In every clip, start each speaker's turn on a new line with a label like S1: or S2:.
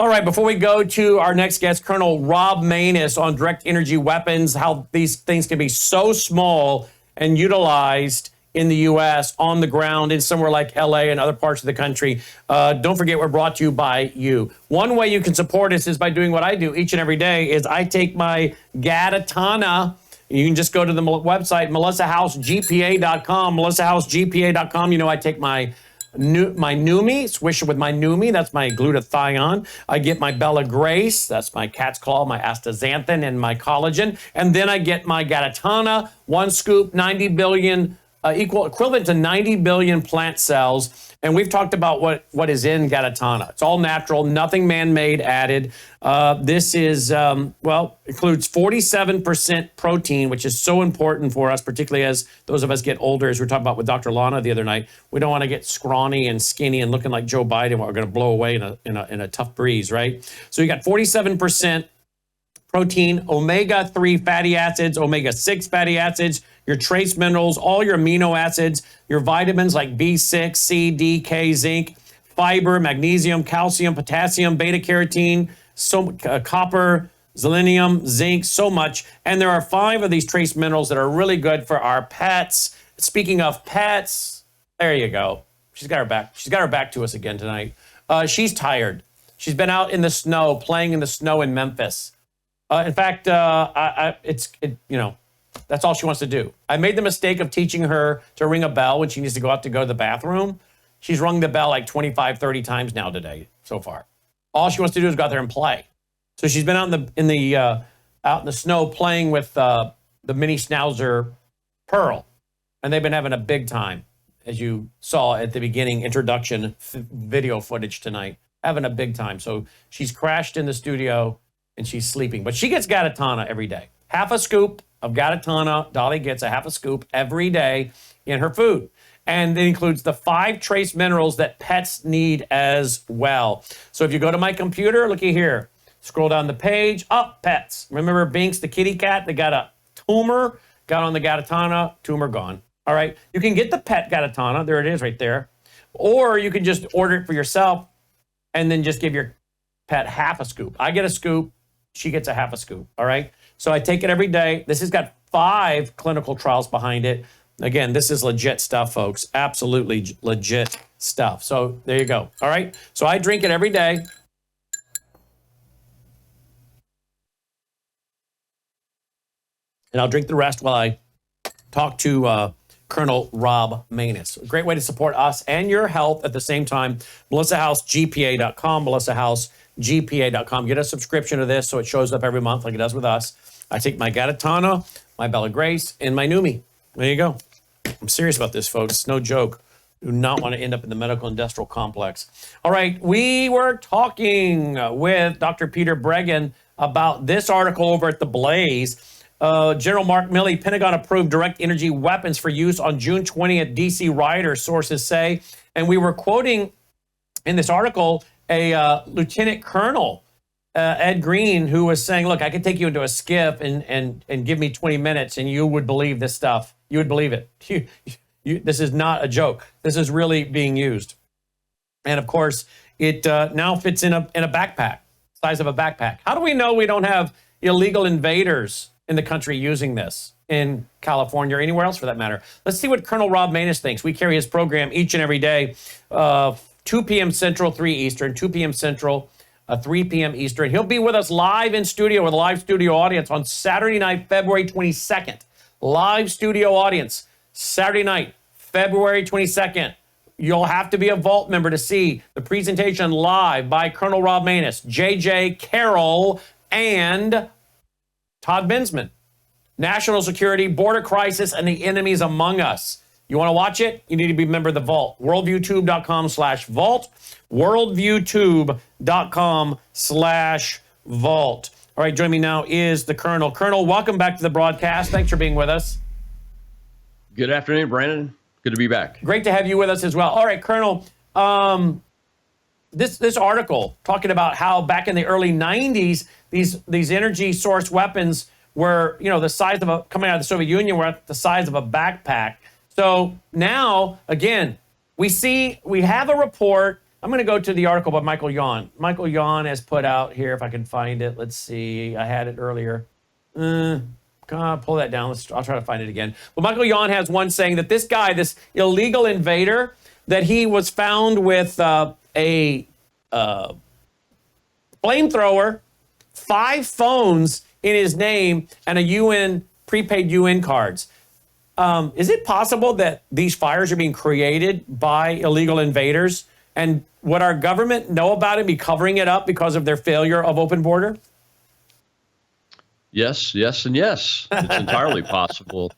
S1: All right, before we go to our next guest, Colonel Rob Maness on direct energy weapons, how these things can be so small and utilized in the U.S. on the ground in somewhere like L.A. and other parts of the country. Don't forget, we're brought to you by you. One way you can support us is by doing what I do each and every day is I take my Gatatana. You can just go to the website, melissahousegpa.com, melissahousegpa.com. You know, I take my Numi, swish it with my Numi, that's my glutathione. I get my Bella Grace, that's my cat's claw, my astaxanthin, and my collagen. And then I get my Gatatana, one scoop, 90 billion, equivalent to 90 billion plant cells. And we've talked about what is in Gatatana. It's all natural, nothing man-made added. This is, includes 47% protein, which is so important for us, particularly as those of us get older, as we were talking about with Dr. Lana the other night. We don't want to get scrawny and skinny and looking like Joe Biden while we're going to blow away in a tough breeze, right? So you got 47% protein, omega-3 fatty acids, omega-6 fatty acids, your trace minerals, all your amino acids, your vitamins like B6, C, D, K, zinc, fiber, magnesium, calcium, potassium, beta-carotene, copper, selenium, zinc, so much. And there are 5 of these trace minerals that are really good for our pets. Speaking of pets, there you go. She's got her back. She's got her back to us again tonight. She's tired. She's been out in the snow, playing in the snow in Memphis. In fact, that's all she wants to do. I made the mistake of teaching her to ring a bell when she needs to go out to the bathroom. She's rung the bell like 25, 30 times now today so far. All she wants to do is go out there and play. So she's been out in the snow playing with the mini schnauzer Pearl, and they've been having a big time, as you saw at the beginning introduction video footage tonight. Having a big time. So she's crashed in the studio and she's sleeping, but she gets Gatatana every day. Half a scoop of Gatatana. Dolly gets a half a scoop every day in her food. And it includes the 5 trace minerals that pets need as well. So if you go to my computer, looky here, scroll down the page, pets. Remember Binks, the kitty cat that got a tumor, got on the Gatatana, tumor gone. All right, you can get the pet Gatatana, there it is right there. Or you can just order it for yourself and then just give your pet half a scoop. I get a scoop, she gets a half a scoop, all right? So I take it every day. This has got 5 clinical trials behind it. Again, this is legit stuff, folks. Absolutely legit stuff. So there you go, all right? So I drink it every day. And I'll drink the rest while I talk to Colonel Rob Maness. A great way to support us and your health at the same time. melissahousegpa.com, melissahousegpa.com. Get a subscription to this so it shows up every month like it does with us. I take my Gatatana, my Bella Grace, and my Numi. There you go. I'm serious about this, folks. It's no joke. Do not want to end up in the medical industrial complex. All right, we were talking with Dr. Peter Breggin about this article over at The Blaze. General Mark Milley, Pentagon approved direct energy weapons for use on June 20th, DC rioters, sources say. And we were quoting in this article a Lieutenant Colonel, Ed Green, who was saying, look, I could take you into a skiff and give me 20 minutes and you would believe this stuff. You would believe it. This is not a joke. This is really being used. And of course, it now fits in a backpack, size of a backpack. How do we know we don't have illegal invaders in the country using this in California or anywhere else for that matter? Let's see what Colonel Rob Maness thinks. We carry his program each and every day, 2 p.m. Central, 3 Eastern, 2 p.m. Central, 3 p.m. Eastern. He'll be with us live in studio with a live studio audience on Saturday night, February 22nd. Live studio audience, Saturday night, February 22nd. You'll have to be a Vault member to see the presentation live by Colonel Rob Maness, J.J. Carroll, and Todd Bensman. National security, border crisis, and the enemies among us. You want to watch it? You need to be a member of the Vault. Worldviewtube.com/vault. Worldviewtube.com/vault. All right, joining me now is the Colonel. Colonel, welcome back to the broadcast. Thanks for being with us.
S2: Good afternoon, Brannon. Good to be back.
S1: Great to have you with us as well. All right, Colonel, this article talking about how back in the early 90s, these energy source weapons were, the size of coming out of the Soviet Union, were the size of a backpack. So now, again, we have a report I'm going to go to the article by Michael Yon. Michael Yon has put out here, if I can find it. Let's see. I had it earlier. God, pull that down. I'll try to find it again. But Michael Yon has one saying that this guy, this illegal invader, that he was found with a flamethrower, 5 phones in his name, and a prepaid UN cards. Is it possible that these fires are being created by illegal invaders? And would our government know about it, be covering it up because of their failure of open border?
S2: Yes, yes, and yes. It's entirely possible.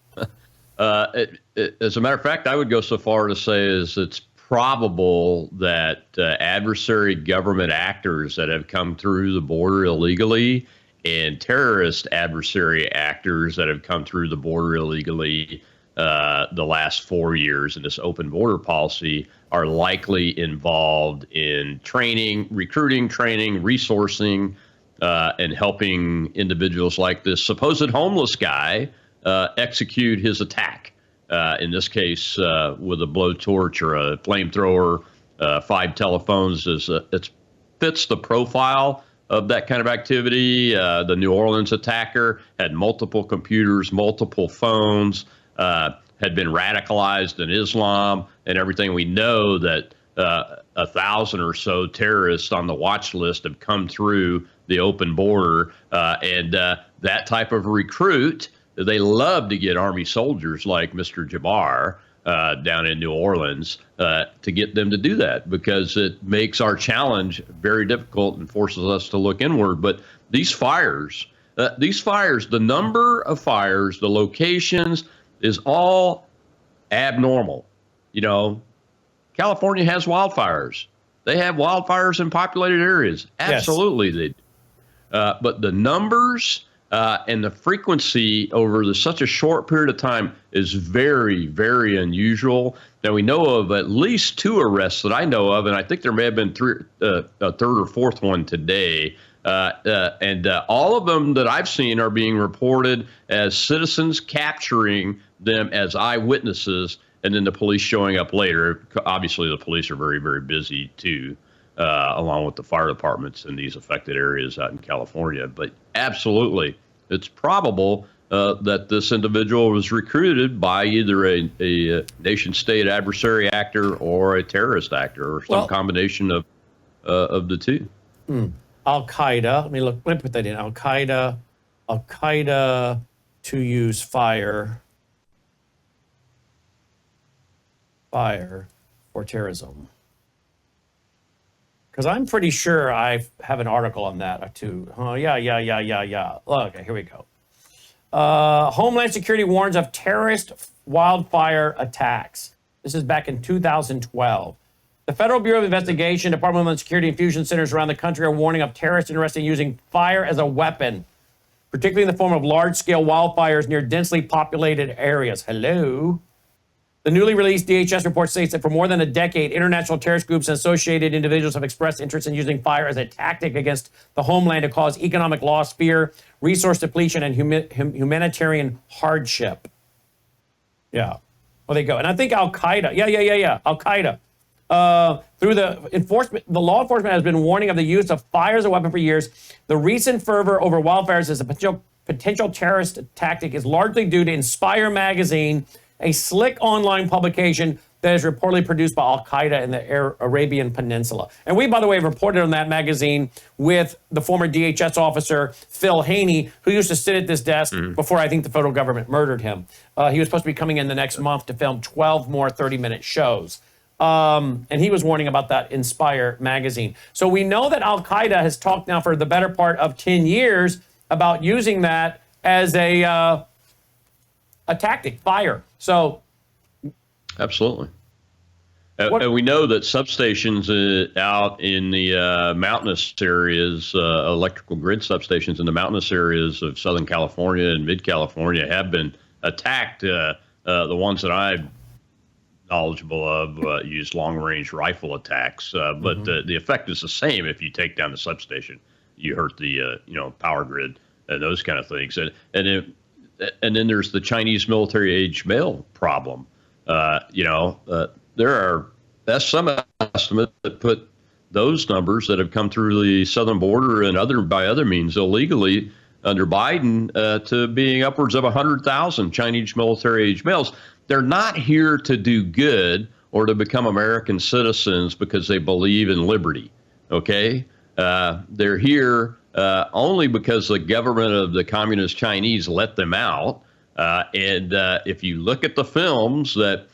S2: As a matter of fact, I would go so far to say is it's probable that adversary government actors that have come through the border illegally and terrorist adversary actors that have come through the border illegally the last 4 years in this open border policy are likely involved in training, recruiting, training, resourcing, and helping individuals like this supposed homeless guy execute his attack. In this case, with a blowtorch or a flamethrower, 5 telephones, it fits the profile of that kind of activity. The New Orleans attacker had multiple computers, multiple phones, had been radicalized in Islam and everything. We know that 1,000 or so terrorists on the watch list have come through the open border, and that type of recruit, they love to get Army soldiers like Mr. Jabbar down in New Orleans to get them to do that, because it makes our challenge very difficult and forces us to look inward. But these fires, the number of fires, the locations is all abnormal. You know, California has wildfires. They have wildfires in populated areas. Absolutely, yes. They do. But the numbers and the frequency over such a short period of time is very, very unusual. Now, we know of at least 2 arrests that I know of, and I think there may have been a 3rd or 4th one today. And all of them that I've seen are being reported as citizens capturing them as eyewitnesses, and then the police showing up later. Obviously, the police are very, very busy, too, along with the fire departments in these affected areas out in California. But absolutely, it's probable that this individual was recruited by either a nation-state adversary actor or a terrorist actor, or some combination of the two.
S1: Al-Qaeda, let me put that in. Al-Qaeda to use fire for terrorism. Because I'm pretty sure I have an article on that too. Oh, yeah. Okay, here we go. Homeland Security warns of terrorist wildfire attacks. This is back in 2012. The Federal Bureau of Investigation, Department of Homeland Security, and fusion centers around the country are warning of terrorists interested in using fire as a weapon, particularly in the form of large-scale wildfires near densely populated areas. Hello? The newly released DHS report states that for more than a decade, international terrorist groups and associated individuals have expressed interest in using fire as a tactic against the homeland to cause economic loss, fear, resource depletion, and humanitarian hardship. Yeah. Well, they go. And I think Al-Qaeda. Yeah. Al-Qaeda. Through the law enforcement has been warning of the use of fire as a weapon for years. The recent fervor over wildfires as a potential terrorist tactic is largely due to Inspire magazine, a slick online publication that is reportedly produced by Al-Qaeda in the Arabian Peninsula. And we, by the way, have reported on that magazine with the former DHS officer, Phil Haney, who used to sit at this desk before I think the federal government murdered him. He was supposed to be coming in the next month to film 12 more 30-minute shows. And he was warning about that Inspire magazine. So we know that Al-Qaeda has talked now for the better part of 10 years about using that as a tactic, fire. So,
S2: absolutely. And we know that substations out in the mountainous areas, electrical grid substations in the mountainous areas of Southern California and mid-California have been attacked. The ones that I'm knowledgeable of use long-range rifle attacks, but the effect is the same. If you take down the substation, you hurt the power grid and those kind of things. And then there's the Chinese military-age male problem. There are some estimates that put those numbers that have come through the southern border and by other means illegally under Biden to being upwards of 100,000 Chinese military-age males. They're not here to do good or to become American citizens because they believe in liberty, okay? They're here only because the government of the communist Chinese let them out. And if you look at the films that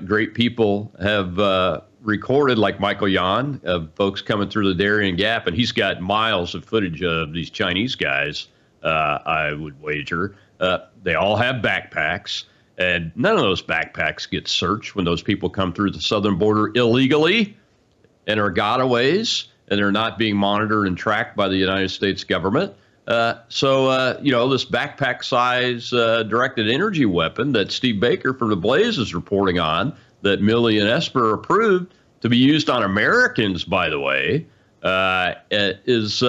S2: great people have recorded, like Michael Yan, of folks coming through the Darien Gap, and he's got miles of footage of these Chinese guys, I would wager. They all have backpacks, and none of those backpacks get searched when those people come through the southern border illegally and are gotaways, and they're not being monitored and tracked by the United States government. So this backpack-size directed energy weapon that Steve Baker from The Blaze is reporting on, that Milley and Esper approved to be used on Americans, by the way, is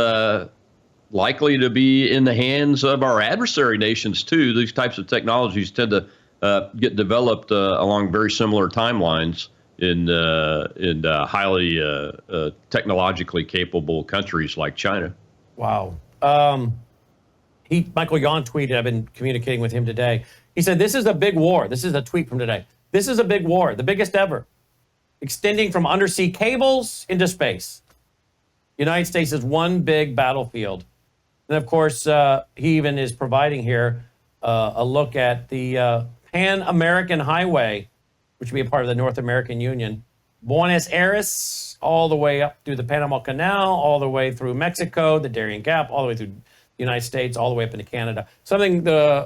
S2: likely to be in the hands of our adversary nations, too. These types of technologies tend to get developed along very similar timelines in highly technologically capable countries like China.
S1: Wow. Michael Yan tweeted, I've been communicating with him today. He said, this is a big war. This is a tweet from today. This is a big war, the biggest ever, extending from undersea cables into space. The United States is one big battlefield. And of course, he even is providing here a look at the Pan-American Highway, which would be a part of the North American Union. Buenos Aires, all the way up through the Panama Canal, all the way through Mexico, the Darien Gap, all the way through the United States, all the way up into Canada. Something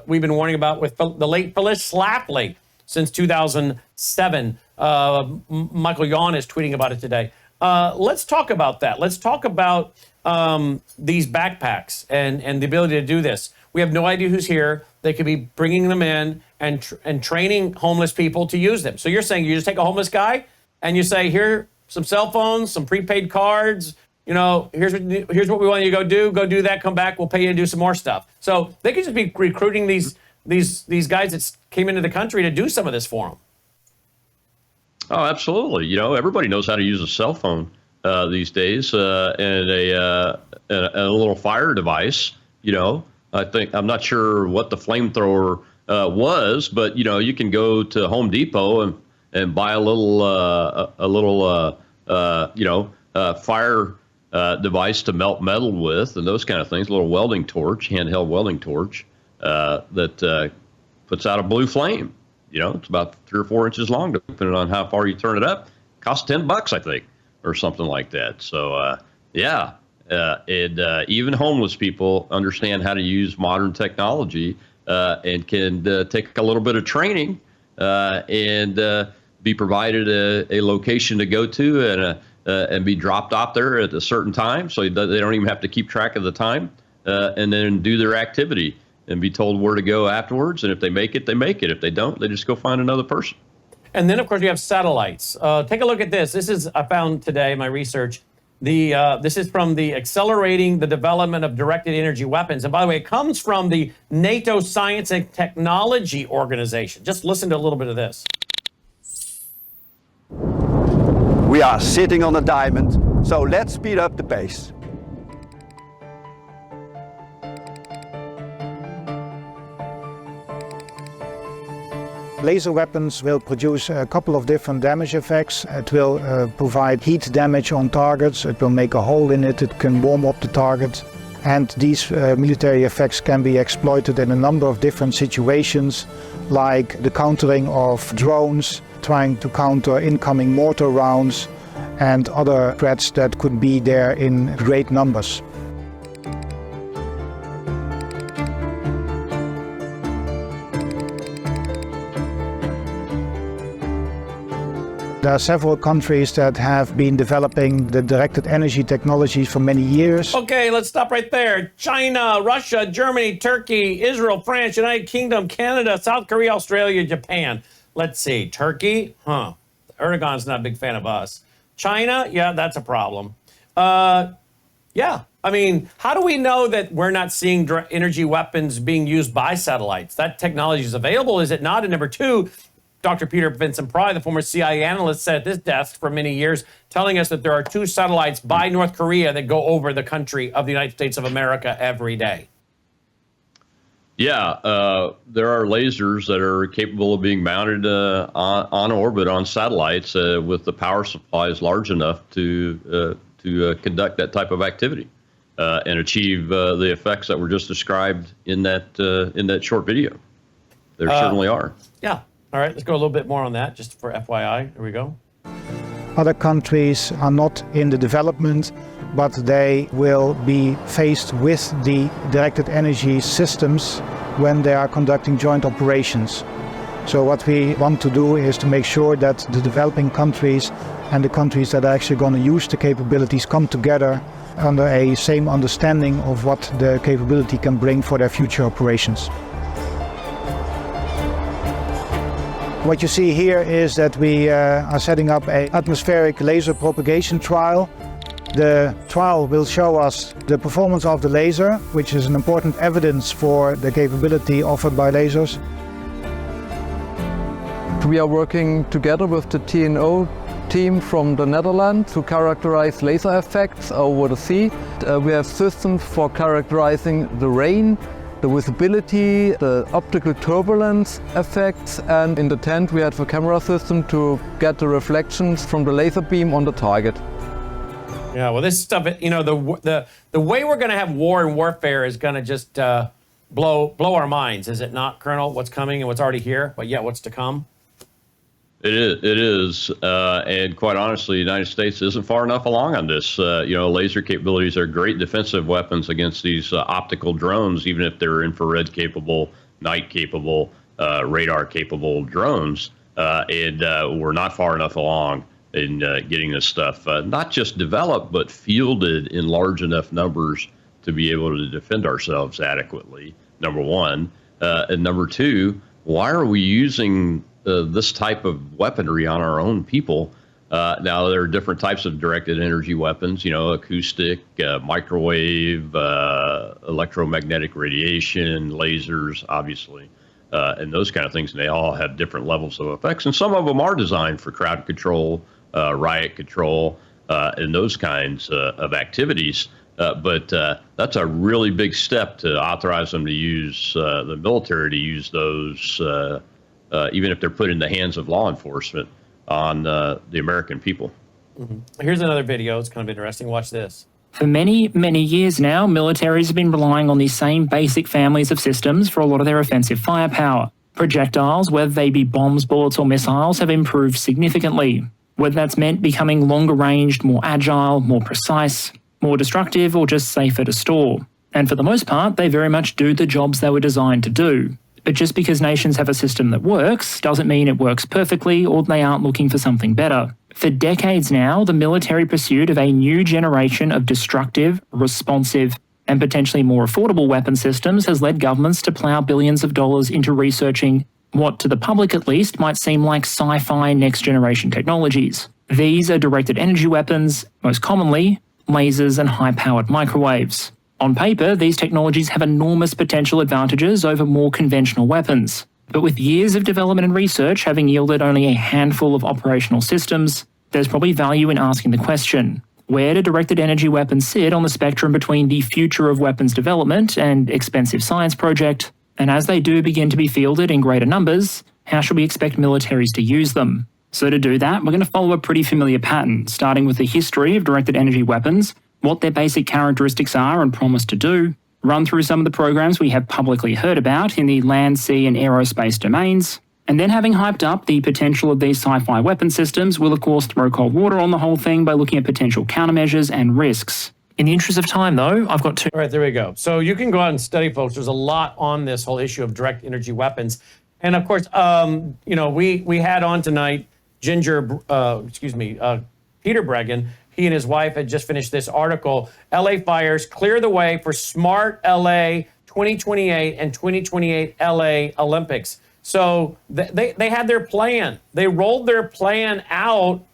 S1: we've been warning about with the late Phyllis Schlafly since 2007. Michael Yan is tweeting about it today. Let's talk about that. Let's talk about these backpacks and the ability to do this. We have no idea who's here. They could be bringing them in and training homeless people to use them. So you're saying you just take a homeless guy and you say, here, some cell phones, some prepaid cards, here's what we want you to go do that, come back, we'll pay you to do some more stuff. So they could just be recruiting these guys that came into the country to do some of this for them.
S2: Oh, absolutely. Everybody knows how to use a cell phone these days, and a little fire device. I'm not sure what the flamethrower was, but you can go to Home Depot and buy a little fire device to melt metal with, and those kind of things. A little welding torch, handheld welding torch that puts out a blue flame. It's about 3 or 4 inches long, depending on how far you turn it up. Costs $10, I think, or something like that. So, even homeless people understand how to use modern technology and can take a little bit of training and be provided a location to go to and be dropped off there at a certain time, so they don't even have to keep track of the time, and then do their activity and be told where to go afterwards. And if they make it, they make it. If they don't, they just go find another person.
S1: And then, of course, we have satellites. Take a look at this. This is, I found today in my research, this is from the Accelerating the Development of Directed Energy Weapons. And by the way, it comes from the NATO Science and Technology Organization. Just listen to a little bit of this.
S3: We are sitting on a diamond, so let's speed up the pace.
S4: Laser weapons will produce a couple of different damage effects. It will provide heat damage on targets, it will make a hole in it, it can warm up the target. And these military effects can be exploited in a number of different situations, like the countering of drones, trying to counter incoming mortar rounds, and other threats that could be there in great numbers. There are several countries that have been developing the directed energy technologies for many years.
S1: Okay, let's stop right there. China, Russia, Germany, Turkey, Israel, France, United Kingdom, Canada, South Korea, Australia, Japan. Let's see. Turkey? Erdogan's not a big fan of us. China? Yeah, that's a problem. Yeah. I mean, how do we know that we're not seeing energy weapons being used by satellites? That technology is available, is it not? And number two, Dr. Peter Vincent-Pry, the former CIA analyst, sat at this desk for many years, telling us that there are 2 satellites by North Korea that go over the country of the United States of America every day.
S2: Yeah, there are lasers that are capable of being mounted on orbit on satellites with the power supplies large enough to conduct that type of activity and achieve the effects that were just described in that short video. There certainly are.
S1: Yeah. All right. Let's go a little bit more on that, just for FYI. Here we go.
S4: Other countries are not in the development, but they will be faced with the directed energy systems when they are conducting joint operations. So what we want to do is to make sure that the developing countries and the countries that are actually going to use the capabilities come together under a same understanding of what the capability can bring for their future operations. What you see here is that we are setting up an atmospheric laser propagation trial. The trial will show us the performance of the laser, which is an important evidence for the capability offered by lasers.
S5: We are working together with the TNO team from the Netherlands to characterize laser effects over the sea. We have systems for characterizing the rain, the visibility, the optical turbulence effects, and in the tent we have a camera system to get the reflections from the laser beam on the target.
S1: Yeah, well, this stuff, you know, the way we're going to have war and warfare is going to just blow our minds, is it not, Colonel? What's coming and what's already here, but yeah, what's to come?
S2: It is, and quite honestly, the United States isn't far enough along on this. You know, laser capabilities are great defensive weapons against these optical drones, even if they're infrared capable, night capable, radar capable drones, and we're not far enough along in getting this stuff not just developed, but fielded in large enough numbers to be able to defend ourselves adequately, number one. And number two, why are we using this type of weaponry on our own people? Now, there are different types of directed energy weapons, you know, acoustic, microwave, electromagnetic radiation, lasers, obviously, and those kind of things. And they all have different levels of effects. And some of them are designed for crowd control, riot control, and those kinds of activities. But that's a really big step to authorize them to use, the military to use those, even if they're put in the hands of law enforcement, on the American people.
S1: Mm-hmm. Here's another video. It's kind of interesting. Watch this.
S6: For many, many years now, militaries have been relying on these same basic families of systems for a lot of their offensive firepower. Projectiles, whether they be bombs, bullets or missiles, have improved significantly. Whether that's meant becoming longer ranged, more agile, more precise, more destructive, or just safer to store. And for the most part, they very much do the jobs they were designed to do. But just because nations have a system that works doesn't mean it works perfectly or they aren't looking for something better. For decades now, the military pursuit of a new generation of destructive, responsive, and potentially more affordable weapon systems has led governments to plough billions of dollars into researching what, to the public at least, might seem like sci-fi next-generation technologies. These are directed energy weapons, most commonly lasers and high-powered microwaves. On paper, these technologies have enormous potential advantages over more conventional weapons. But with years of development and research having yielded only a handful of operational systems, there's probably value in asking the question, where do directed energy weapons sit on the spectrum between the future of weapons development and expensive science project? And as they do begin to be fielded in greater numbers, how should we expect militaries to use them? So to do that, we're going to follow a pretty familiar pattern, starting with the history of directed energy weapons, what their basic characteristics are and promise to do, run through some of the programs we have publicly heard about in the land, sea and aerospace domains, and then having hyped up the potential of these sci-fi weapon systems, we'll of course throw cold water on the whole thing by looking at potential countermeasures and risks. In the interest of time though, I've got two.
S1: All right, there we go. So you can go out and study, folks. There's a lot on this whole issue of direct energy weapons. And of course, you know, we had on tonight Peter Brannon. He and his wife had just finished this article, LA fires clear the way for smart LA 2028 and 2028 LA Olympics. So they had their plan. They rolled their plan out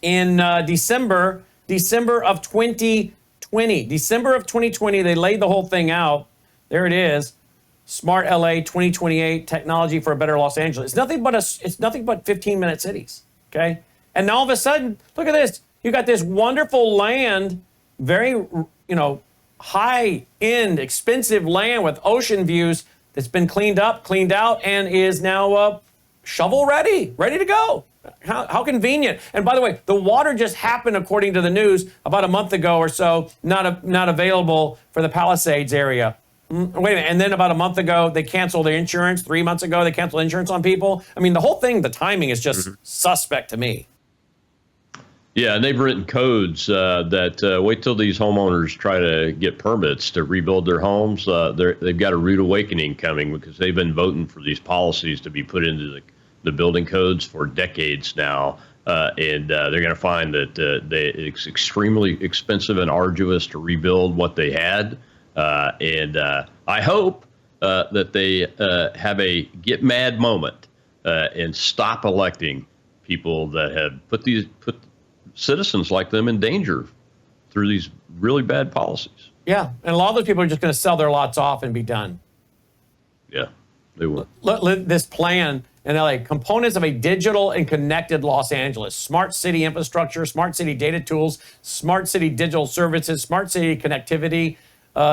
S1: in December of 2020. December of 2020, they laid the whole thing out. There it is. Smart LA 2028 technology for a better Los Angeles. It's nothing but 15-minute cities. Okay. And now all of a sudden, look at this. You got this wonderful land, very, high-end, expensive land with ocean views that's been cleaned out, and is now shovel ready to go. How convenient. And by the way, the water just happened, according to the news, about a month ago or so, not available for the Palisades area. Wait a minute. And then about a month ago, they canceled their insurance. 3 months ago, they canceled insurance on people. I mean, the whole thing, the timing is just suspect to me.
S2: Yeah, and they've written codes that wait till these homeowners try to get permits to rebuild their homes. They've got a rude awakening coming because they've been voting for these policies to be put into the building codes for decades now. And they're going to find that it's extremely expensive and arduous to rebuild what they had. And I hope that they have a get mad moment and stop electing people that have put citizens like them in danger through these really bad policies.
S1: Yeah, and a lot of those people are just going to sell their lots off and be done.
S2: Yeah, they will.
S1: This plan in LA, components of a digital and connected Los Angeles, smart city infrastructure, smart city data tools, smart city digital services, smart city connectivity,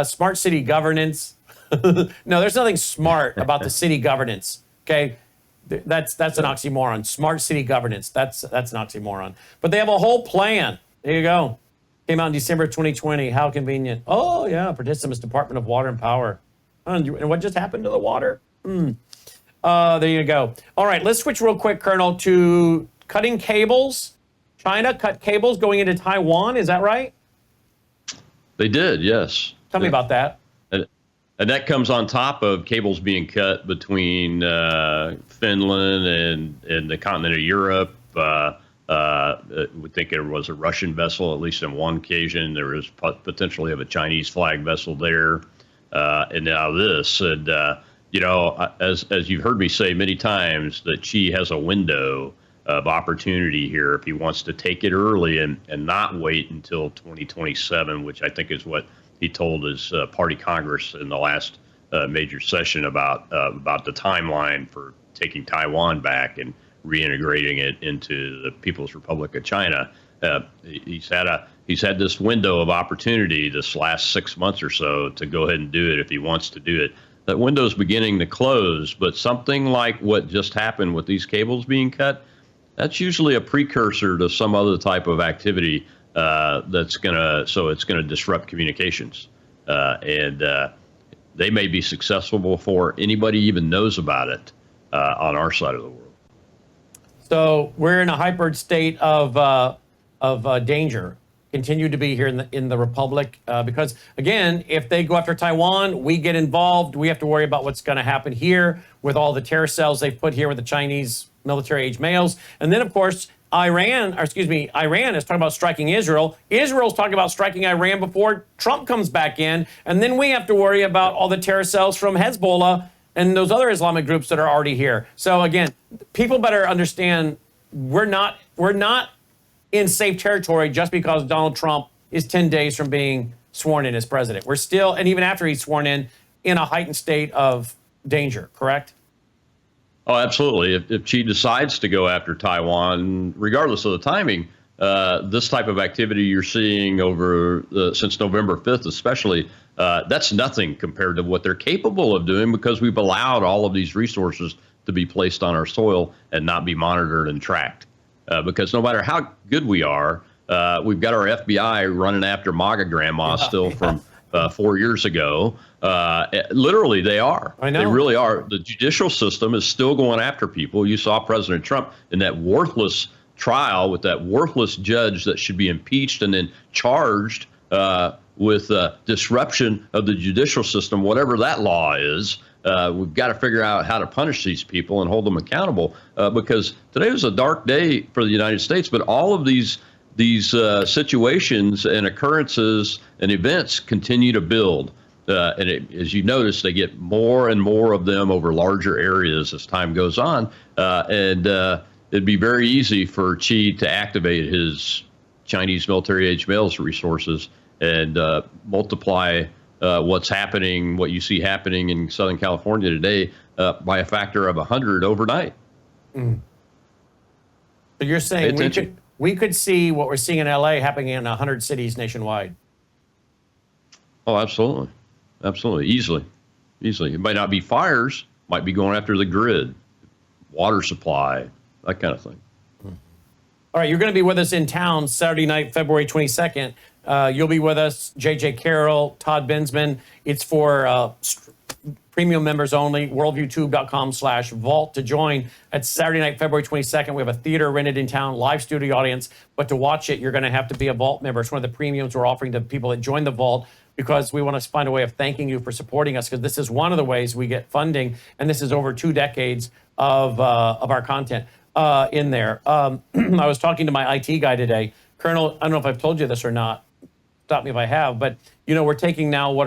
S1: smart city governance. No, there's nothing smart about the city governance. Okay. That's an oxymoron. Smart city governance. That's an oxymoron. But they have a whole plan. There you go. Came out in December 2020. How convenient. Oh yeah, participants, Department of Water and Power. And what just happened to the water? There you go. All right, let's switch real quick, Colonel, to cutting cables. China cut cables going into Taiwan. Is that right?
S2: They did, yes.
S1: Tell me about that.
S2: And that comes on top of cables being cut between Finland and the continent of Europe. We think there was a Russian vessel, at least on one occasion. There was potentially of a Chinese flag vessel there. And now this. And, as you've heard me say many times, that Xi has a window of opportunity here if he wants to take it early and not wait until 2027, which I think is what he told his party Congress in the last major session about the timeline for taking Taiwan back and reintegrating it into the People's Republic of China. He's had this window of opportunity this last 6 months or so to go ahead and do it if he wants to do it. That window's beginning to close, but something like what just happened with these cables being cut, that's usually a precursor to some other type of activity it's going to disrupt communications. And they may be successful before anybody even knows about it on our side of the world.
S1: So we're in a hyper state of danger. Continue to be here in the Republic because, again, if they go after Taiwan, we get involved. We have to worry about what's going to happen here with all the terror cells they've put here with the Chinese military-age males. And then, of course, Iran is talking about striking Israel. Israel's talking about striking Iran before Trump comes back in. And then we have to worry about all the terror cells from Hezbollah and those other Islamic groups that are already here. So again, people better understand we're not in safe territory just because Donald Trump is 10 days from being sworn in as president. We're still, and even after he's sworn in a heightened state of danger, correct?
S2: Oh, absolutely. If Xi decides to go after Taiwan, regardless of the timing, this type of activity you're seeing over since November 5th, especially, that's nothing compared to what they're capable of doing because we've allowed all of these resources to be placed on our soil and not be monitored and tracked. Because no matter how good we are, we've got our FBI running after MAGA grandma still from 4 years ago. Literally, they are.
S1: I know.
S2: They really are. The judicial system is still going after people. You saw President Trump in that worthless trial with that worthless judge that should be impeached and then charged with disruption of the judicial system, whatever that law is. We've got to figure out how to punish these people and hold them accountable because today was a dark day for the United States. But all of these situations and occurrences and events continue to build. As you notice, they get more and more of them over larger areas as time goes on. It'd be very easy for Xi to activate his Chinese military-age males resources and multiply what's happening, what you see happening in Southern California today by a factor of 100 overnight.
S1: So you're saying we could see what we're seeing in LA happening in 100 cities nationwide?
S2: Oh, absolutely. Absolutely. Easily. It might not be fires, might be going after the grid, water supply, that kind of thing.
S1: All right, you're going to be with us in town Saturday night, February 22nd. You'll be with us, J.J. Carroll, Todd Bensman. It's for premium members only, worldviewtube.com/vault to join. At Saturday night, February 22nd. We have a theater rented in town, live studio audience. But to watch it, you're going to have to be a Vault member. It's one of the premiums we're offering to people that join the Vault, because we want to find a way of thanking you for supporting us, because this is one of the ways we get funding, and this is over 2 decades of our content in there. I was talking to my IT guy today. Colonel, I don't know if I've told you this or not. Stop me if I have, but we're taking now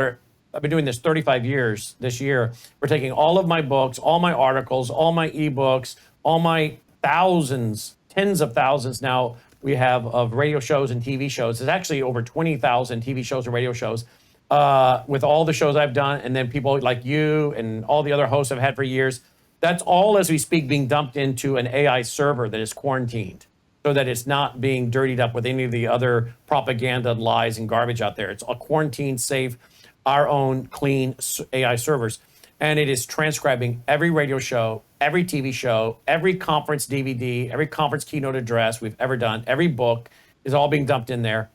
S1: I've been doing this 35 years this year. We're taking all of my books, all my articles, all my ebooks, all my thousands, tens of thousands now we have of radio shows and TV shows. There's actually over 20,000 TV shows and radio shows with all the shows I've done, and then people like you and all the other hosts I've had for years. That's all, as we speak, being dumped into an AI server that is quarantined so that it's not being dirtied up with any of the other propaganda, lies, and garbage out there. It's a quarantine safe, our own clean AI servers. And it is transcribing every radio show, every TV show, every conference DVD, every conference keynote address we've ever done, every book is all being dumped in there.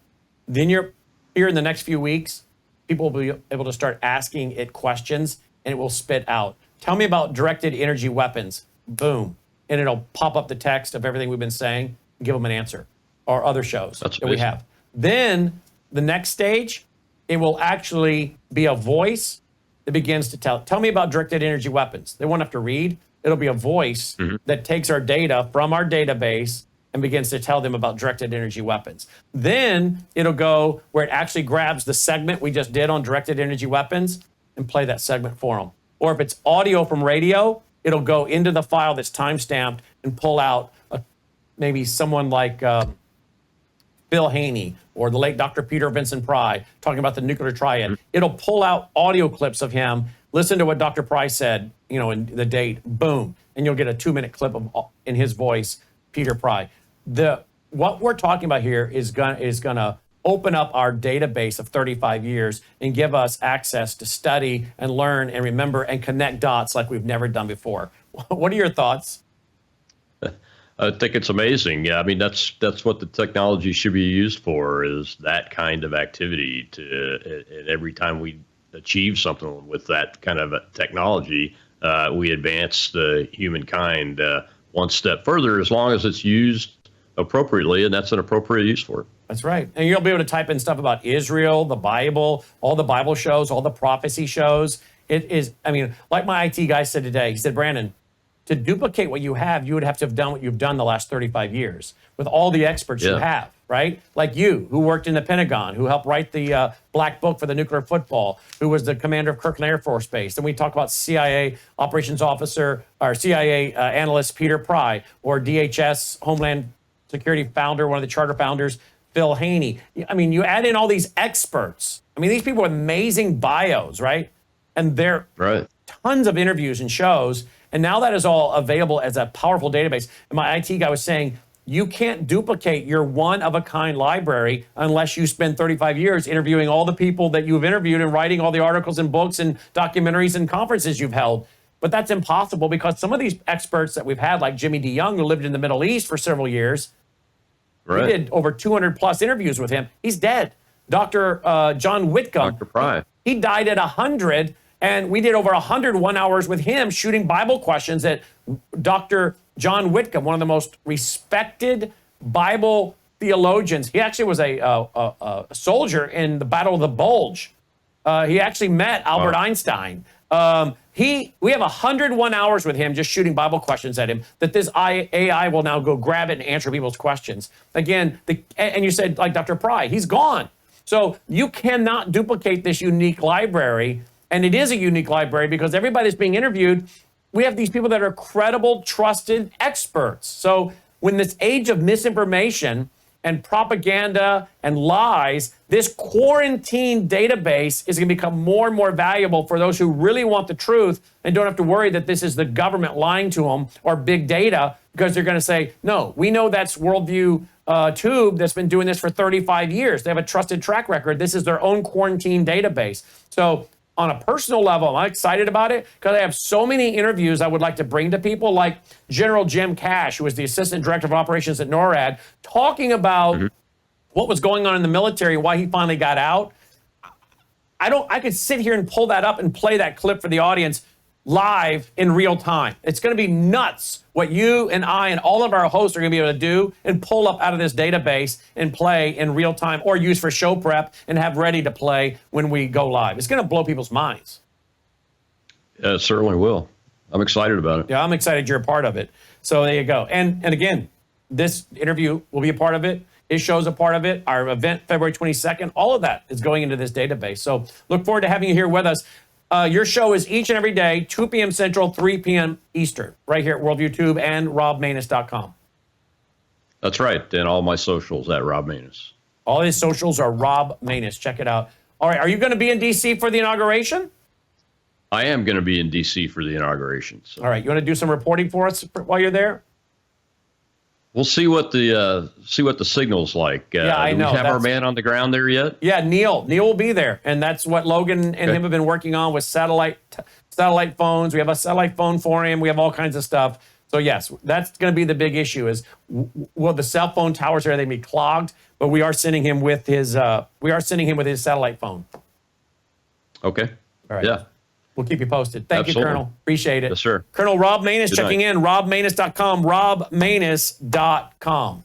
S1: Then you're here in the next few weeks, people will be able to start asking it questions and it will spit out. Tell me about directed energy weapons. Boom. And it'll pop up the text of everything we've been saying and give them an answer, or other shows that we have. Then the next stage, it will actually be a voice that begins to tell me about directed energy weapons. They won't have to read. It'll be a voice that takes our data from our database and begins to tell them about directed energy weapons. Then it'll go where it actually grabs the segment we just did on directed energy weapons and play that segment for them. Or if it's audio from radio, it'll go into the file that's timestamped and pull out maybe someone like Bill Haney or the late Dr. Peter Vincent Pry talking about the nuclear triad. It'll pull out audio clips of him, listen to what Dr. Pry said, in the date, boom, and you'll get a 2-minute clip of in his voice, Peter Pry. What we're talking about here is gonna open up our database of 35 years and give us access to study and learn and remember and connect dots like we've never done before. What are your thoughts?
S2: I think it's amazing. Yeah, I mean, that's what the technology should be used for, is that kind of activity. And every time we achieve something with that kind of technology, we advance the humankind one step further, as long as it's used appropriately, and that's an appropriate use for it. That's
S1: right. And you'll be able to type in stuff about Israel, the Bible, all the Bible shows, all the prophecy shows. It is, like my IT guy said today, he said, Brannon, to duplicate what you have, you would have to have done what you've done the last 35 years with all the experts you have, right? Like you, who worked in the Pentagon, who helped write the Black Book for the nuclear football, who was the commander of Kirkland Air Force Base. Then we talk about CIA operations officer, or CIA analyst Peter Pry, or DHS Homeland Security founder, one of the charter founders, Phil Haney. You add in all these experts. These people with amazing bios, right? And they're tons of interviews and shows. And now that is all available as a powerful database. And my IT guy was saying, you can't duplicate your one-of-a-kind library unless you spend 35 years interviewing all the people that you've interviewed and writing all the articles and books and documentaries and conferences you've held. But that's impossible, because some of these experts that we've had, like Jimmy DeYoung, who lived in the Middle East for several years, we did over 200 plus interviews with him. He's dead. Dr. John Whitcomb,
S2: Dr. Pry.
S1: He died at 100. And we did over 101 hours with him shooting Bible questions that Dr. John Whitcomb, one of the most respected Bible theologians. He actually was a soldier in the Battle of the Bulge. He actually met Albert Einstein. We have 101 hours with him just shooting Bible questions at him, that this AI will now go grab it and answer people's questions. Again, and you said, like Dr. Pry, he's gone. So you cannot duplicate this unique library. And it is a unique library because everybody that's being interviewed, we have these people that are credible, trusted experts. So when this age of misinformation and propaganda and lies, this quarantine database is going to become more and more valuable for those who really want the truth and don't have to worry that this is the government lying to them or big data, because they're going to say, no, we know that's Worldview Tube that's been doing this for 35 years. They have a trusted track record. This is their own quarantine database. So on a personal level, I'm excited about it because I have so many interviews I would like to bring to people, like General Jim Cash, who was the Assistant Director of Operations at NORAD, talking about what was going on in the military, why he finally got out. I could sit here and pull that up and play that clip for the audience live in real time. It's going to be nuts what you and I and all of our hosts are going to be able to do and pull up out of this database and play in real time, or use for show prep and have ready to play when we go live. It's going to blow people's minds.
S2: It certainly will. I'm excited about it.
S1: Yeah, I'm excited you're a part of it. So there you go. And again, this interview will be a part of it. His show's a part of it. Our event, February 22nd, all of that is going into this database. So look forward to having you here with us. Your show is each and every day, 2 p.m. Central, 3 p.m. Eastern, right here at Worldview Tube and robmanus.com.
S2: That's right. And all my socials at Rob Manus.
S1: All his socials are Rob Manus. Check it out. All right. Are you going to be in D.C. for the inauguration?
S2: I am going to be in D.C. for the inauguration. So.
S1: All right. You want to do some reporting for us while you're there?
S2: We'll see what the signal's like.
S1: Yeah, I know.
S2: Do we have our man on the ground there yet?
S1: Yeah, Neil. Neil will be there, and that's what Logan and him have been working on with satellite phones. We have a satellite phone for him. We have all kinds of stuff. So yes, that's going to be the big issue. Is will the cell phone towers are they be clogged? But we are sending him with his satellite phone.
S2: Okay.
S1: All right.
S2: Yeah.
S1: We'll keep you posted. Thank
S2: Absolutely.
S1: you, Colonel. Appreciate it.
S2: Yes, sir.
S1: Colonel Rob Manus
S2: Good
S1: checking
S2: night.
S1: in. robmanus.com. robmanus.com.